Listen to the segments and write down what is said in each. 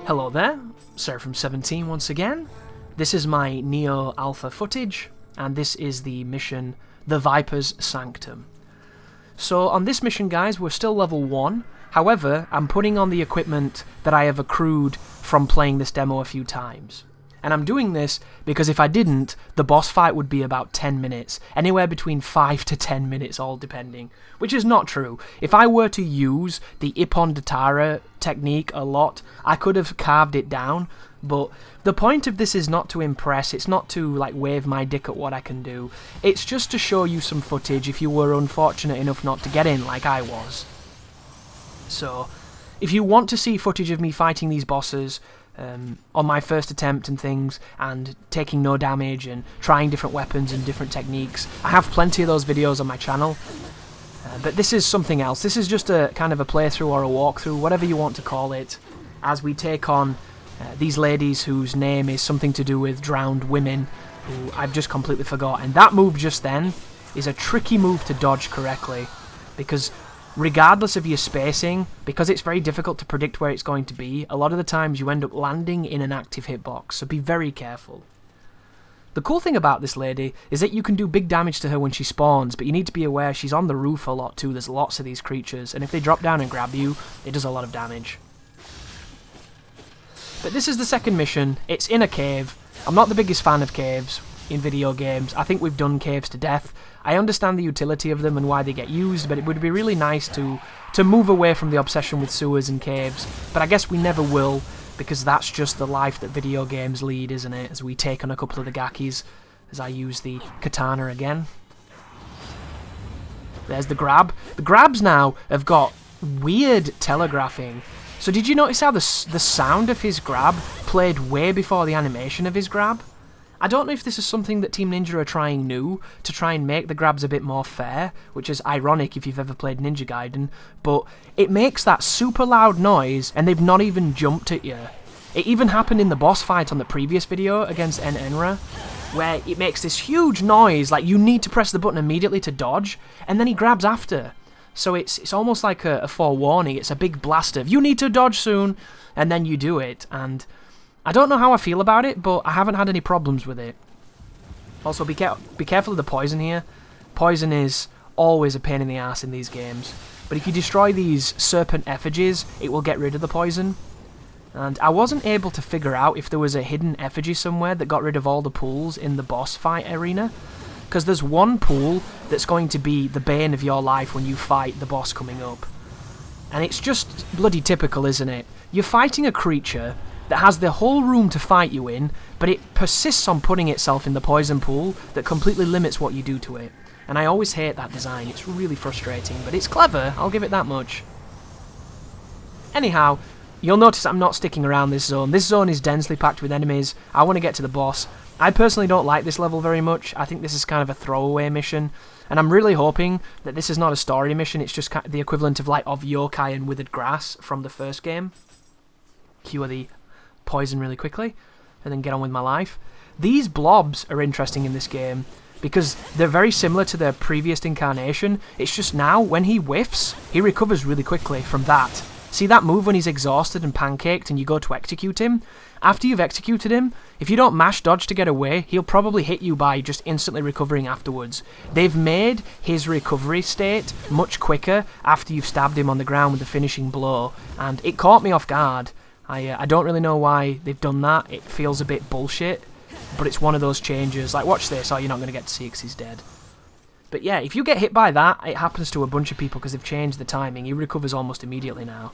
Hello there, Sanctum once again. This is my Nioh alpha footage, and this is the mission, The Viper's Sanctum. So on this mission, guys, we're still level 1, however, I'm putting on the equipment that I have accrued from playing this demo a few times. And I'm doing this because if I didn't, the boss fight would be about 10 minutes, anywhere between 5 to 10 minutes, all depending, which is not true. If I were to use the Ippon Datara technique a lot, I could have carved it down, but the point of this is not to impress, it's not to like wave my dick at what I can do, it's just to show you some footage if you were unfortunate enough not to get in like I was. So, if you want to see footage of me fighting these bosses, on my first attempt and things, and taking no damage and trying different weapons and different techniques, I have plenty of those videos on my channel, but this is something else. This is just a kind of a playthrough or a walkthrough, whatever you want to call it, as we take on these ladies whose name is something to do with drowned women, who I've just completely forgot. And that move just then is a tricky move to dodge correctly, because regardless of your spacing, because it's very difficult to predict where it's going to be, a lot of the times you end up landing in an active hitbox, so be very careful. The cool thing about this lady is that you can do big damage to her when she spawns, but you need to be aware she's on the roof a lot too. There's lots of these creatures, and if they drop down and grab you, it does a lot of damage. But this is the second mission. It's in a cave. I'm not the biggest fan of caves in video games. I think we've done caves to death. I understand the utility of them and why they get used, but it would be really nice to move away from the obsession with sewers and caves. But I guess we never will, because that's just the life that video games lead, isn't it? As we take on a couple of the Gakis, as I use the katana again. There's the grab. The grabs now have got weird telegraphing. So did you notice how the sound of his grab played way before the animation of his grab? I don't know if this is something that Team Ninja are trying new, to try and make the grabs a bit more fair, which is ironic if you've ever played Ninja Gaiden, but it makes that super loud noise, and they've not even jumped at you. It even happened in the boss fight on the previous video against Enra, where it makes this huge noise, like you need to press the button immediately to dodge, and then he grabs after. So it's almost like a forewarning, it's a big blast of, you need to dodge soon, and then you do it, and I don't know how I feel about it, but I haven't had any problems with it. Also, be careful of the poison here. Poison is always a pain in the ass in these games. But if you destroy these serpent effigies, it will get rid of the poison. And I wasn't able to figure out if there was a hidden effigy somewhere that got rid of all the pools in the boss fight arena. Because there's one pool that's going to be the bane of your life when you fight the boss coming up. And it's just bloody typical, isn't it? You're fighting a creature that has the whole room to fight you in, but it persists on putting itself in the poison pool that completely limits what you do to it. And I always hate that design, it's really frustrating, but it's clever, I'll give it that much. Anyhow, you'll notice I'm not sticking around this zone. This zone is densely packed with enemies. I want to get to the boss. I personally don't like this level very much. I think this is kind of a throwaway mission, and I'm really hoping that this is not a story mission, it's just the equivalent of yokai and withered grass from the first game. Cure the poison really quickly, and then get on with my life. These blobs are interesting in this game, because they're very similar to their previous incarnation. It's just now, when he whiffs, he recovers really quickly from that. See that move when he's exhausted and pancaked and you go to execute him? After you've executed him, if you don't mash dodge to get away, he'll probably hit you by just instantly recovering afterwards. They've made his recovery state much quicker after you've stabbed him on the ground with the finishing blow, and it caught me off guard. I don't really know why they've done that. It feels a bit bullshit, but it's one of those changes. Like, watch this. Oh, you're not going to get to see it because he's dead. But yeah, if you get hit by that, it happens to a bunch of people because they've changed the timing. He recovers almost immediately now.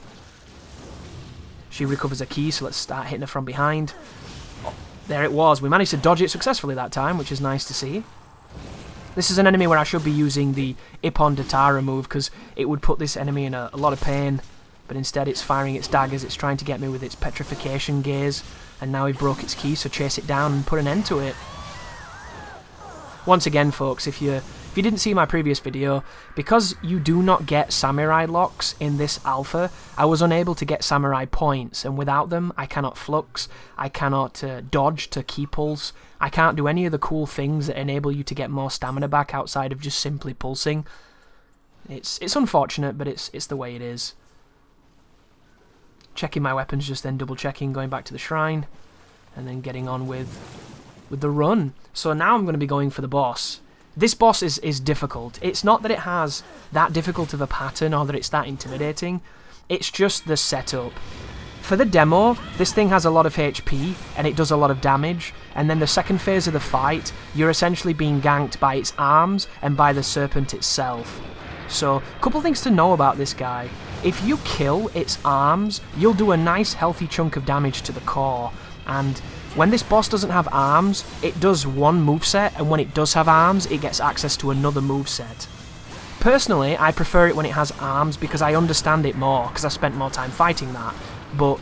She recovers a key, so let's start hitting her from behind. Oh, there it was. We managed to dodge it successfully that time, which is nice to see. This is an enemy where I should be using the Ippon Datara move because it would put this enemy in a lot of pain. But instead it's firing its daggers, it's trying to get me with its petrification gaze, and now he broke its key, so chase it down and put an end to it. Once again, folks, if you didn't see my previous video, because you do not get samurai locks in this alpha, I was unable to get samurai points, and without them I cannot flux, I cannot dodge to key pulse, I can't do any of the cool things that enable you to get more stamina back outside of just simply pulsing. It's unfortunate, but it's the way it is. checking my weapons, just then double checking, going back to the shrine, and then getting on with the run. So now I'm going to be going for the boss. This boss is difficult. It's not that it has that difficult of a pattern or that it's that intimidating. It's just the setup. For the demo, this thing has a lot of HP and it does a lot of damage, and then the second phase of the fight, you're essentially being ganked by its arms and by the serpent itself. So, a couple things to know about this guy. If you kill its arms, you'll do a nice healthy chunk of damage to the core, and when this boss doesn't have arms, it does one moveset, and when it does have arms, it gets access to another moveset. Personally, I prefer it when it has arms because I understand it more, because I spent more time fighting that. But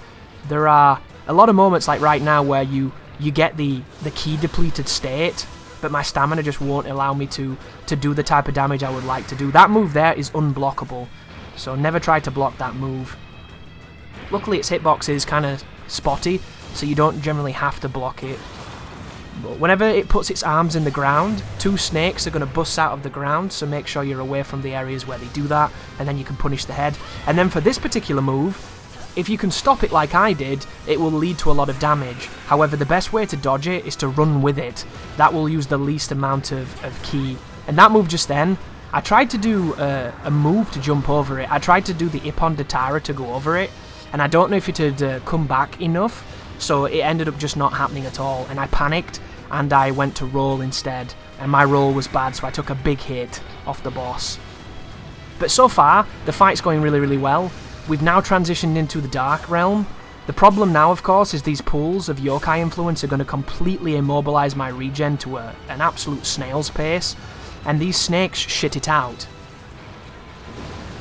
there are a lot of moments like right now where you get the key depleted state, but my stamina just won't allow me to do the type of damage I would like to do. That move there is unblockable, so never try to block that move. Luckily its hitbox is kind of spotty, so you don't generally have to block it. But whenever it puts its arms in the ground, two snakes are going to bust out of the ground, so make sure you're away from the areas where they do that, and then you can punish the head. And then for this particular move, if you can stop it like I did, it will lead to a lot of damage. However, the best way to dodge it is to run with it. That will use the least amount of ki. And that move just then, I tried to do a move to jump over it. I tried to do the Ippon Datara to go over it, and I don't know if it had come back enough, so it ended up just not happening at all. And I panicked, and I went to roll instead. And my roll was bad, so I took a big hit off the boss. But so far, the fight's going really, really well. We've now transitioned into the Dark Realm. The problem now, of course, is these pools of yokai influence are going to completely immobilize my regen to an absolute snail's pace, and these snakes shit it out.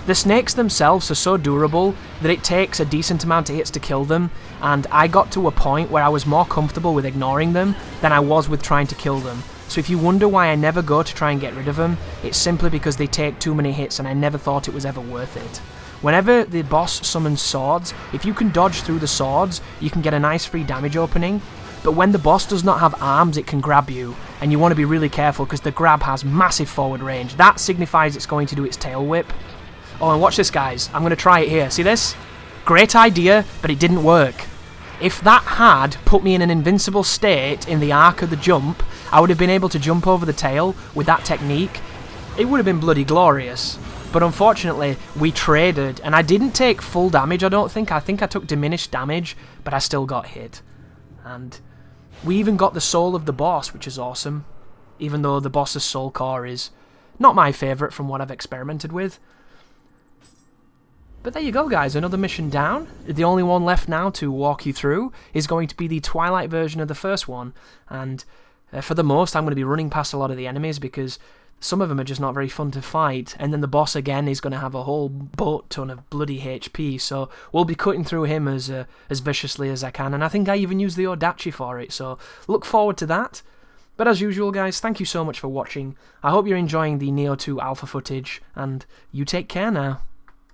The snakes themselves are so durable that it takes a decent amount of hits to kill them, and I got to a point where I was more comfortable with ignoring them than I was with trying to kill them. So if you wonder why I never go to try and get rid of them, it's simply because they take too many hits and I never thought it was ever worth it. Whenever the boss summons swords, if you can dodge through the swords, you can get a nice free damage opening, but when the boss does not have arms, it can grab you, and you want to be really careful because the grab has massive forward range. That signifies it's going to do its tail whip. Oh, and watch this, guys. I'm going to try it here. See this? Great idea, but it didn't work. If that had put me in an invincible state in the arc of the jump, I would have been able to jump over the tail with that technique. It would have been bloody glorious. But unfortunately, we traded, and I didn't take full damage, I don't think. I think I took diminished damage, but I still got hit. And we even got the soul of the boss, which is awesome. Even though the boss's soul core is not my favourite from what I've experimented with. But there you go, guys, another mission down. The only one left now to walk you through is going to be the Twilight version of the first one. And for the most, I'm going to be running past a lot of the enemies because some of them are just not very fun to fight, and then the boss again is going to have a whole boat ton of bloody HP, so we'll be cutting through him as viciously as I can, and I think I even used the Odachi for it, so look forward to that. But as usual, guys, thank you so much for watching. I hope you're enjoying the Nioh 2 alpha footage, and you take care now.